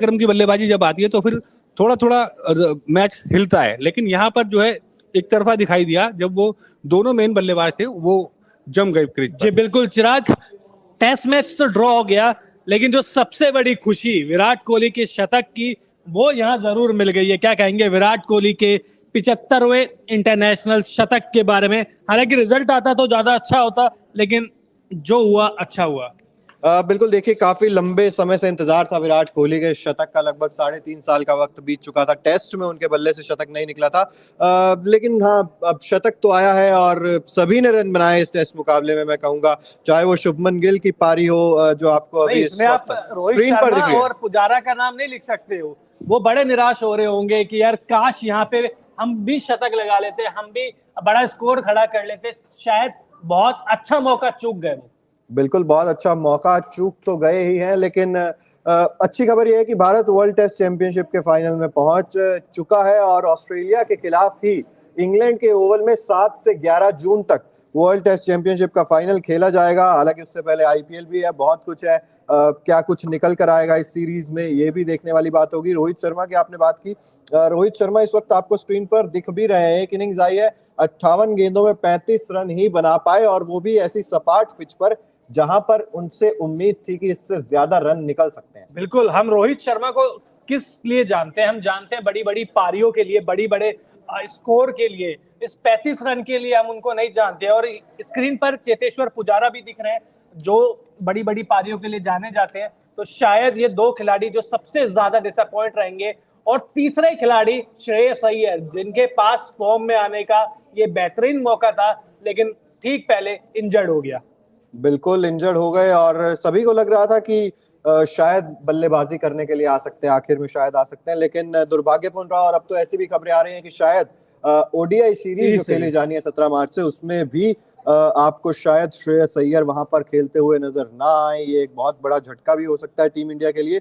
क्रम की बल्लेबाजी जब आती है तो फिर थोड़ा थोड़ा मैच हिलता है, लेकिन यहाँ पर जो है एक तरफा दिखाई दिया जब वो दोनों मेन बल्लेबाज थे वो जम गए क्रीज पर। जी बिल्कुल चिराग, टेस्ट मैच तो ड्रॉ हो गया, लेकिन जो सबसे बड़ी खुशी विराट कोहली के शतक की वो यहाँ जरूर मिल गई है। क्या कहेंगे विराट कोहली के 75वें इंटरनेशनल शतक के बारे में? हालांकि रिजल्ट आता तो ज्यादा अच्छा होता, लेकिन जो हुआ अच्छा हुआ। बिल्कुल, देखिए काफी लंबे समय से इंतजार था विराट कोहली के शतक का। लगभग 3.5 साल का वक्त बीत चुका था, टेस्ट में उनके बल्ले से शतक नहीं निकला था। लेकिन हाँ, अब शतक तो आया है और सभी ने रन बनाए इस टेस्ट मुकाबले में। मैं कहूंगा चाहे वो शुभमन गिल की पारी हो जो आपको अभी इसमें आप स्क्रीन पर दिख रही है, और पुजारा का नाम नहीं लिख सकते हो। वो बड़े निराश हो रहे होंगे कि यार काश यहाँ पे हम भी शतक लगा लेते, हम भी बड़ा स्कोर खड़ा कर लेते, शायद बहुत अच्छा मौका चूक गए। बिल्कुल, बहुत अच्छा मौका चूक तो गए ही हैं, लेकिन अच्छी खबर यह है कि भारत वर्ल्ड टेस्ट चैंपियनशिप के फाइनल में पहुंच चुका है और ऑस्ट्रेलिया के खिलाफ ही इंग्लैंड के ओवल में 7 से 11 जून तक वर्ल्ड टेस्ट चैंपियनशिप का फाइनल खेला जाएगा। हालांकि उससे पहले आईपीएल भी है, बहुत कुछ है। क्या कुछ निकल कर आएगा इस सीरीज में, ये भी देखने वाली बात होगी। रोहित शर्मा की आपने बात की, रोहित शर्मा इस वक्त आपको स्क्रीन पर दिख भी रहे हैं। एक इनिंग्स आई है, 58 गेंदों में 35 रन ही बना पाए, और वो भी ऐसी सपाट पिच पर जहां पर उनसे उम्मीद थी कि इससे ज्यादा रन निकल सकते हैं। बिल्कुल, हम रोहित शर्मा को किस लिए जानते हैं? हम जानते हैं बड़ी बड़ी पारियों के लिए, बड़ी बड़े स्कोर के लिए। इस 35 रन के लिए हम उनको नहीं जानते। और स्क्रीन पर चेतेश्वर पुजारा भी दिख रहे हैं जो बड़ी बड़ी पारियों के लिए जाने जाते हैं। तो शायद ये दो खिलाड़ी जो सबसे ज्यादा डिसअपॉइंट रहेंगे। और तीसरे खिलाड़ी श्रेयस अय्यर, जिनके पास फॉर्म में आने का ये बेहतरीन मौका था, लेकिन ठीक पहले इंजर्ड हो गया। बिल्कुल, इंजर्ड हो गए और सभी को लग रहा था कि शायद बल्लेबाजी करने के लिए आ सकते हैं, आखिर में शायद आ सकते हैं, लेकिन दुर्भाग्यपूर्ण रहा। और अब तो ऐसी भी खबरें आ रही हैं कि शायद ओडीआई सीरीज जो खेली जानी है 17 मार्च से, उसमें भी आपको शायद श्रेयस अय्यर वहां पर खेलते हुए नजर ना आए। ये एक बहुत बड़ा झटका भी हो सकता है टीम इंडिया के लिए।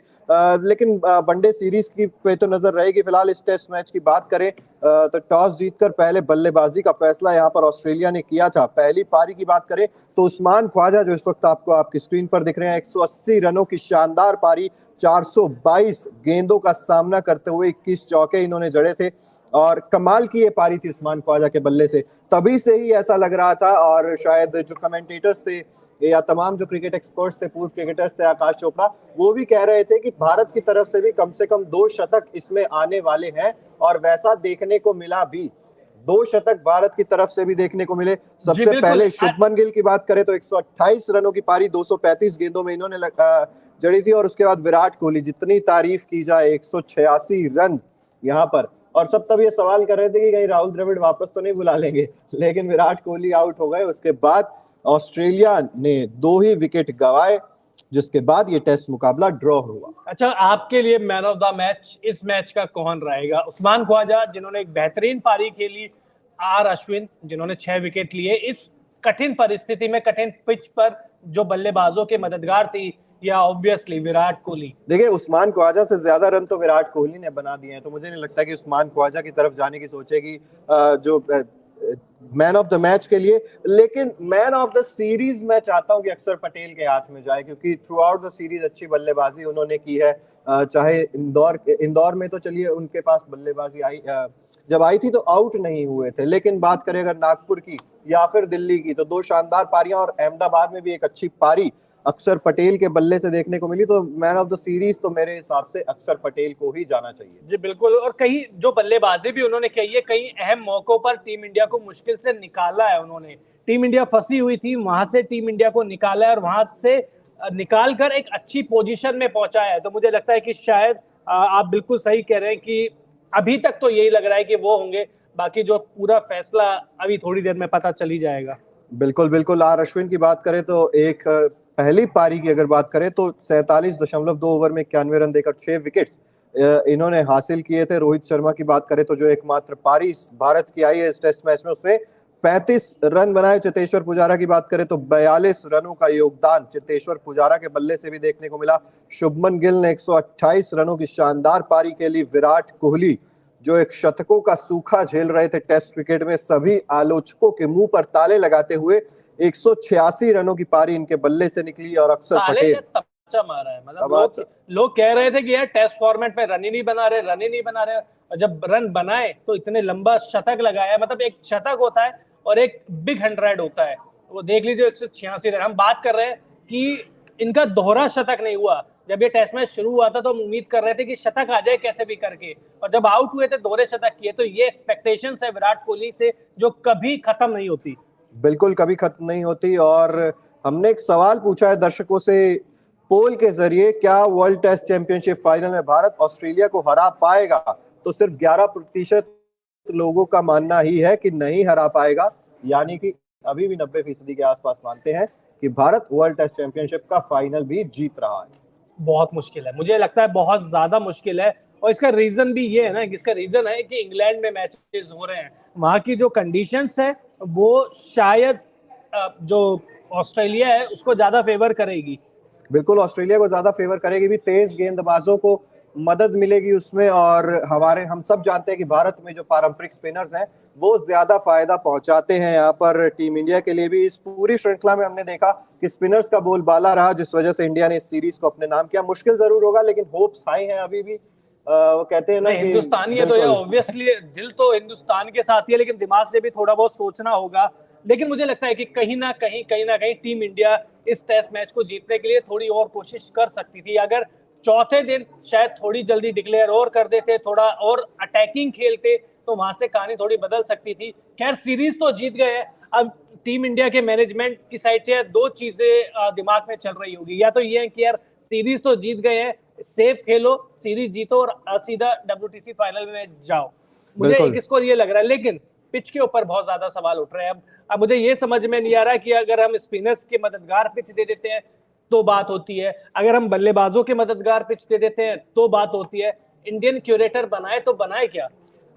लेकिन वनडे सीरीज की पे तो नजर रहेगी। फिलहाल इस टेस्ट मैच की बात करें तो टॉस जीतकर पहले बल्लेबाजी का फैसला यहां पर ऑस्ट्रेलिया ने किया था। पहली पारी की बात करें तो उस्मान ख्वाजा, जो इस वक्त आपको आपकी स्क्रीन पर दिख रहे हैं, 180 रनों की शानदार पारी, 422 गेंदों का सामना करते हुए 21 चौके इन्होंने जड़े थे। और कमाल की ये पारी थी उस्मान ख्वाजा के बल्ले से, तभी से ही ऐसा लग रहा था। और शायद जो कमेंटेटर्स थे या तमाम जो क्रिकेट एक्सपर्ट्स थे, पूर्व क्रिकेटर्स थे, आकाश चोपड़ा, वो भी कह रहे थे कि भारत की तरफ से भी कम से कम 2 शतक इसमें आने वाले हैं। और वैसा देखने को मिला भी, 2 शतक भारत की तरफ से भी देखने को मिले। सबसे पहले शुभमन गिल की बात करें तो 128 रनों की पारी 235 गेंदों में इन्होंने जड़ी थी। और उसके बाद विराट कोहली, जितनी तारीफ की जाए, 186 रन यहाँ पर। और सब तब ये सवाल कर रहे थे कि कहीं राहुल द्रविड़ वापस तो नहीं बुला लेंगे, लेकिन विराट कोहली आउट हो गए। उसके बाद ऑस्ट्रेलिया ने 2 ही विकेट गंवाए, जिसके बाद ये टेस्ट मुकाबला ड्रॉ हुआ। अच्छा, आपके लिए मैन ऑफ द मैच इस मैच का कौन रहेगा? उस्मान ख्वाजा, जिन्होंने एक बेहतरीन पारी खेली, आर अश्विन, जिन्होंने 6 विकेट लिए इस कठिन परिस्थिति में, कठिन पिच पर, जो बल्लेबाजों के मददगार थी, या ऑब्वियसली विराट कोहली? देखिए, उस्मान ख्वाजा से ज्यादा रन तो विराट कोहली ने बना दिए हैं, तो मुझे नहीं लगता कि उस्मान ख्वाजा की तरफ जाने की सोचेगी जो मैन ऑफ द मैच के लिए। लेकिन मैन ऑफ द सीरीज मैं चाहता हूं कि अक्षर पटेल के हाथ में जाए, क्योंकि थ्रू आउट द सीरीज अच्छी बल्लेबाजी उन्होंने की है। चाहे इंदौर में तो चलिए उनके पास बल्लेबाजी आई, जब आई थी तो आउट नहीं हुए थे, लेकिन बात करें अगर नागपुर की या फिर दिल्ली की, तो 2 शानदार पारियां, और अहमदाबाद में भी एक अच्छी पारी अक्षर पटेल के बल्ले से देखने को मिली। तो मैन ऑफ द सीरीज तो मेरे हिसाब से अक्षर पटेल को ही जाना चाहिए। जी बिल्कुल, और कई जो बल्लेबाजी भी उन्होंने की है, कई अहम मौकों पर टीम इंडिया को मुश्किल से निकाला है उन्होंने। टीम इंडिया फंसी हुई थी, वहां से टीम इंडिया को निकाला है और वहां से निकाल कर एक अच्छी पोजीशन में पहुंचा है। तो मुझे लगता है कि शायद आप बिल्कुल सही कह रहे हैं कि अभी तक तो यही लग रहा है कि वो होंगे, बाकी जो पूरा फैसला अभी थोड़ी देर में पता चल ही जाएगा। बिल्कुल बिल्कुल। आर अश्विन की बात करें तो एक पहली पारी की अगर बात करें तो 47.2 ओवर में 91 रन देकर 6 विकेट इन्होंने हासिल किए थे। रोहित शर्मा की बात करें तो जो एकमात्र पारी भारत की आई है इस टेस्ट मैच में, उसमें 35 रन बनाए। चेतेश्वर पुजारा की बात करें तो 42 रनों का योगदान चेतेश्वर पुजारा के बल्ले से भी देखने को मिला। शुभमन गिल ने 128 रनों की शानदार पारी खेली। विराट कोहली, जो एक शतकों का सूखा झेल रहे थे टेस्ट क्रिकेट में, सभी आलोचकों के मुंह पर ताले लगाते हुए 186 रनों की पारी इनके बल्ले से निकली। और अक्षर पटेल, तमाचा मारा है। मतलब लोग कह रहे थे कि यार टेस्ट फॉर्मेट में रन ही नहीं बना रहे, और जब रन बनाए तो इतने लंबा शतक लगाया। मतलब एक शतक होता है और एक बिग 100 होता है, वो देख लीजिए 186 रन। हम बात कर रहे हैं कि इनका दोहरा शतक नहीं हुआ। जब ये टेस्ट मैच शुरू हुआ था तो हम उम्मीद कर रहे थे कि शतक आ जाए कैसे भी करके, और जब आउट हुए थे दोहरे शतक किए, तो ये एक्सपेक्टेशंस है विराट कोहली से जो कभी खत्म नहीं होती। बिल्कुल कभी खत्म नहीं होती। और हमने एक सवाल पूछा है दर्शकों से पोल के जरिए, क्या वर्ल्ड टेस्ट चैंपियनशिप फाइनल में भारत ऑस्ट्रेलिया को हरा पाएगा? तो सिर्फ 11% लोगों का मानना ही है कि नहीं हरा पाएगा, यानी कि अभी भी 90% के आसपास मानते हैं कि भारत वर्ल्ड टेस्ट चैंपियनशिप का फाइनल भी जीत रहा है। बहुत मुश्किल है, मुझे लगता है बहुत ज्यादा मुश्किल है। और इसका रीजन भी ये है ना, इसका रीजन है कि इंग्लैंड में मैचेस हो रहे हैं, वहां की जो कंडीशंस है वो शायद जो ऑस्ट्रेलिया है उसको ज्यादा फेवर करेगी। बिल्कुल ऑस्ट्रेलिया को ज्यादा फेवर करेगी भी, तेज गेंदबाजों को मदद मिलेगी उसमें। और हम सब जानते हैं कि भारत में जो पारंपरिक स्पिनर्स हैं वो ज्यादा फायदा पहुंचाते हैं यहाँ पर टीम इंडिया के लिए भी। इस पूरी श्रृंखला में हमने देखा कि स्पिनर्स का बोलबाला रहा, जिस वजह से इंडिया ने इस सीरीज को अपने नाम किया। मुश्किल जरूर होगा लेकिन होप्स हाई हैं अभी भी। वो कहते हैं ना कि हिंदुस्तानी है तो ये ऑब्वियसली दिल तो हिंदुस्तान के साथ ही है, लेकिन दिमाग से भी थोड़ा बहुत सोचना होगा। लेकिन मुझे लगता है कि कहीं ना कहीं टीम इंडिया इस टेस्ट मैच को जीतने के लिए थोड़ी और कोशिश कर सकती थी। अगर चौथे दिन शायद थोड़ी जल्दी डिक्लेयर और कर देते, थोड़ा और अटैकिंग खेलते, तो वहां से कहानी थोड़ी बदल सकती थी। खैर सीरीज तो जीत गए हैं। अब टीम इंडिया के मैनेजमेंट की साइड से दो चीजें दिमाग में चल रही होगी, या तो ये है कि यार सीरीज तो जीत गए हैं, सेफ खेलो, सीरीज जीतो और सीधा WTC फाइनल में जाओ। मुझे एक स्कोर ये लग रहा है, लेकिन पिच के ऊपर बहुत ज्यादा सवाल उठ रहे हैं। अब मुझे ये समझ में नहीं आ रहा कि अगर हम स्पिनर्स के मददगार पिच दे देते हैं तो बात होती है, अगर हम बल्लेबाजों के मददगार पिच दे देते हैं तो बात होती है। इंडियन क्यूरेटर बनाए तो बनाए क्या?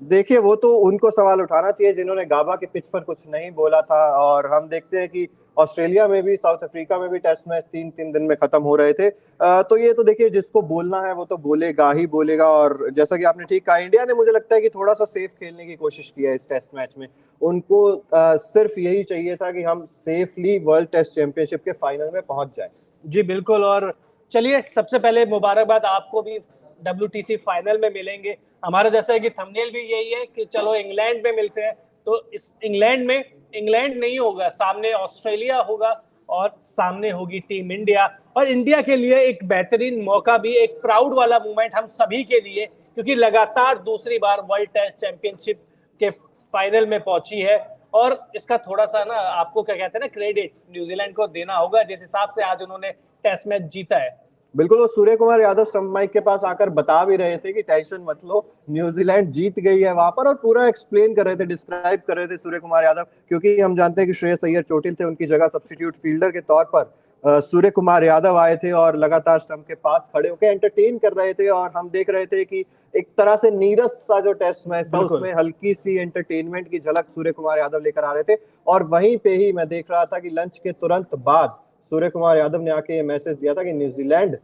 देखिए वो तो उनको सवाल उठाना चाहिए जिन्होंने गाबा के पिच पर कुछ नहीं बोला था। और हम देखते हैं कि ऑस्ट्रेलिया में भी, साउथ अफ्रीका में भी टेस्ट मैच 3-3 दिन में खत्म हो रहे थे। तो ये तो देखिए जिसको बोलना है वो तो बोलेगा ही बोलेगा। और जैसा कि आपने ठीक कहा, इंडिया ने मुझे लगता है कि थोड़ा सा सेफ खेलने की कोशिश की है इस टेस्ट मैच में। उनको सिर्फ यही चाहिए था कि हम सेफली वर्ल्ड टेस्ट चैंपियनशिप के फाइनल में पहुंच जाए। जी बिल्कुल। और चलिए सबसे पहले मुबारकबाद, आपको भी WTC फाइनल में मिलेंगे। हमारा जैसा है कि थंबनेल भी यही है कि चलो इंग्लैंड में मिलते हैं, तो इस इंग्लैंड में इंग्लैंड नहीं होगा, सामने ऑस्ट्रेलिया होगा और सामने होगी टीम इंडिया। और इंडिया के लिए एक बेहतरीन मौका भी, एक प्राउड वाला मोमेंट हम सभी के लिए, क्योंकि लगातार दूसरी बार वर्ल्ड टेस्ट चैंपियनशिप के फाइनल में पहुंची है। और इसका थोड़ा सा ना आपको क्या कहते हैं ना, क्रेडिट न्यूजीलैंड को देना होगा, जिस हिसाब से आज उन्होंने टेस्ट मैच जीता है। बिल्कुल, वो सूर्य कुमार यादव स्टंप माइक के पास आकर बता भी रहे थे कि टेंशन मत लो, न्यूजीलैंड जीत गई है वहां पर। और पूरा एक्सप्लेन कर रहे थे, डिस्क्राइब कर रहे थे सूर्य कुमार यादव, क्योंकि हम जानते हैं कि श्रेयस अय्यर चोटिल थे, उनकी जगह सब्स्टिट्यूट फील्डर के तौर पर सूर्य कुमार यादव आए थे और लगातार स्टंप के पास खड़े होकर एंटरटेन कर रहे थे। और हम देख रहे थे कि एक तरह से नीरस सा जो टेस्ट मैच था उसमें हल्की सी एंटरटेनमेंट की झलक सूर्य कुमार यादव लेकर आ रहे थे। और वहीं पे ही मैं देख रहा था कि लंच के तुरंत बाद सूर्य कुमार यादव ने आके ये मैसेज दिया था कि न्यूजीलैंड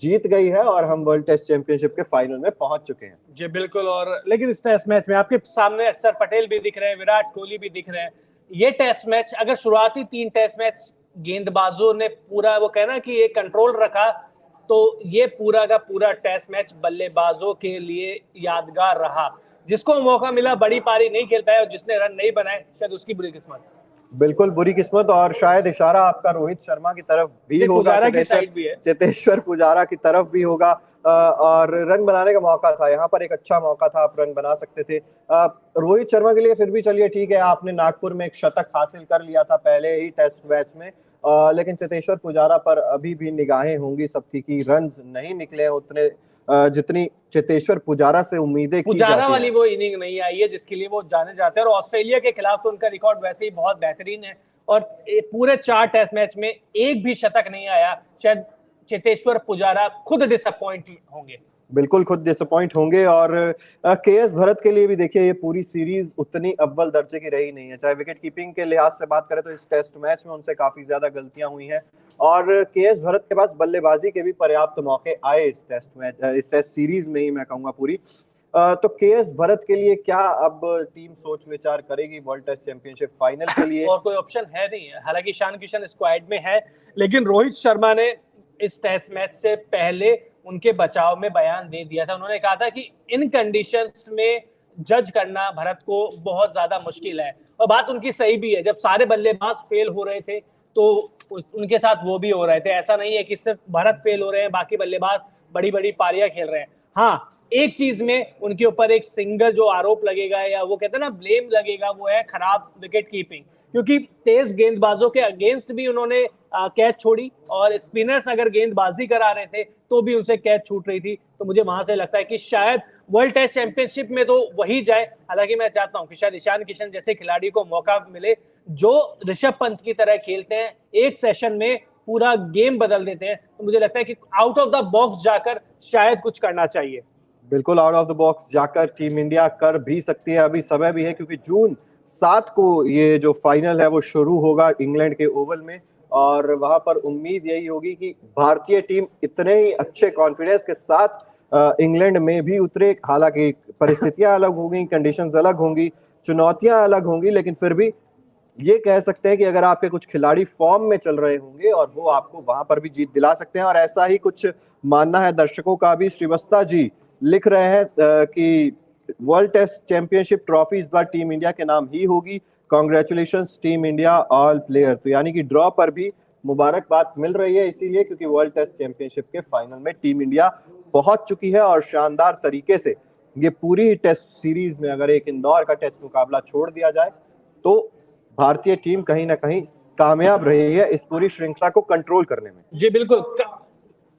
जीत गई है और हम वर्ल्ड टेस्ट चैंपियनशिप के फाइनल में पहुंच चुके हैं। जी बिल्कुल। और लेकिन इस टेस्ट मैच में आपके सामने अक्षर पटेल भी दिख रहे हैं, विराट कोहली भी दिख रहे हैं। ये टेस्ट मैच, अगर शुरुआती 3 टेस्ट मैच गेंदबाजों ने पूरा वो कहना कि ये कंट्रोल रखा, तो ये पूरा का पूरा टेस्ट मैच बल्लेबाजों के लिए यादगार रहा। जिसको मौका मिला बड़ी पारी नहीं खेल पाया और जिसने रन नहीं बनाए शायद उसकी बुरी किस्मत। बिल्कुल बुरी किस्मत। और शायद इशारा आपका रोहित शर्मा की तरफ भी होगा, चेतेश्वर पुजारा की तरफ भी होगा। और रन बनाने का मौका था, यहाँ पर एक अच्छा मौका था, आप रन बना सकते थे। रोहित शर्मा के लिए फिर भी चलिए ठीक है, आपने नागपुर में एक शतक हासिल कर लिया था पहले ही टेस्ट मैच में। लेकिन चेतेश्वर पुजारा पर अभी भी निगाहें होंगी सबकी कि रन नहीं निकले उतने जितनी चेतेश्वर पुजारा से उम्मीदें की जाती हैं। पुजारा वाली वो इनिंग नहीं आई है जिसके लिए वो जाने जाते हैं। और ऑस्ट्रेलिया के खिलाफ तो उनका रिकॉर्ड वैसे ही बहुत बेहतरीन है और पूरे 4 टेस्ट मैच में एक भी शतक नहीं आया। शायद चेतेश्वर पुजारा खुद डिसअपॉइंट होंगे। बिल्कुल खुद डिसअपॉइंट होंगे। और KS भरत के लिए भी देखिए ये पूरी सीरीज उतनी अव्वल दर्जे की रही नहीं है। चाहे विकेट कीपिंग के लिहाज से बात करें तो इस टेस्ट मैच में उनसे काफी ज्यादा गलतियां हुई हैं। और KS भरत के पास बल्लेबाजी के भी पर्याप्त मौके आए इस टेस्ट मैच, इस टेस्ट सीरीज में ही मैं कहूंगा पूरी। तो KS भरत के लिए क्या अब टीम सोच विचार करेगी वर्ल्ड टेस्ट चैंपियनशिप फाइनल के लिए? और कोई ऑप्शन है नहीं है। हालांकि ईशान किशन स्क्वाड में है, लेकिन रोहित शर्मा ने इस टेस्ट मैच से पहले उनके बचाव में बयान दे दिया था। उन्होंने कहा था कि इन कंडीशंस में जज करना भारत को बहुत ज्यादा मुश्किल है, और बात उनकी सही भी है। जब सारे बल्लेबाज फेल हो रहे थे तो उनके साथ वो भी हो रहे थे। ऐसा नहीं है कि सिर्फ भारत फेल हो रहे हैं, बाकी बल्लेबाज बड़ी बड़ी पारियां खेल रहे हैं। हाँ, एक चीज में उनके ऊपर एक सिंगल जो आरोप लगेगा या वो कहते हैं ना ब्लेम लगेगा, वो है खराब विकेट कीपिंग, क्योंकि तेज गेंदबाजों के अगेंस्ट भी उन्होंने कैच छोड़ी, और स्पिनर्स अगर गेंदबाजी करा रहे थे तो भी उनसे कैच छूट रही थी। तो मुझे वहां से लगता है कि शायद वर्ल्ड टेस्ट चैंपियनशिप में तो वही जाए। हालांकि मैं चाहता हूं कि शायद ईशान किशन जैसे खिलाड़ी को मौका मिले जो ऋषभ पंत की तरह खेलते हैं, एक सेशन में पूरा गेम बदल देते हैं। तो मुझे लगता है कि आउट ऑफ द बॉक्स जाकर शायद कुछ करना चाहिए। बिल्कुल आउट ऑफ द बॉक्स जाकर टीम इंडिया कर भी सकती है। अभी समय भी है, क्योंकि जून 7 को ये जो फाइनल है वो शुरू होगा इंग्लैंड के ओवल में, और वहां पर उम्मीद यही होगी कि भारतीय टीम इतने ही अच्छे कॉन्फिडेंस के साथ इंग्लैंड में भी उतरे। हालांकि परिस्थितियां अलग होंगी, कंडीशंस अलग होंगी, चुनौतियां अलग होंगी, लेकिन फिर भी ये कह सकते हैं कि अगर आपके कुछ खिलाड़ी फॉर्म में चल रहे होंगे और वो आपको वहां पर भी जीत दिला सकते हैं। और ऐसा ही कुछ मानना है दर्शकों का भी। श्रीवास्तव जी लिख रहे हैं कि वर्ल्ड टेस्ट चैंपियनशिप ट्रॉफी इस बार टीम इंडिया के नाम ही होगी। Congratulations team India all player. तो यानी कि ड्रॉ पर भी मुबारकबाद मिल रही है, इसीलिए क्योंकि वर्ल्ड टेस्ट चैंपियनशिप के फाइनल में टीम इंडिया पहुंच चुकी है। और शानदार तरीके से ये पूरी टेस्ट सीरीज में, अगर एक इंदौर का टेस्ट मुकाबला छोड़ दिया जाए, तो भारतीय टीम कहीं ना कहीं कामयाब रही है इस पूरी श्रृंखला को कंट्रोल करने में। जी बिल्कुल,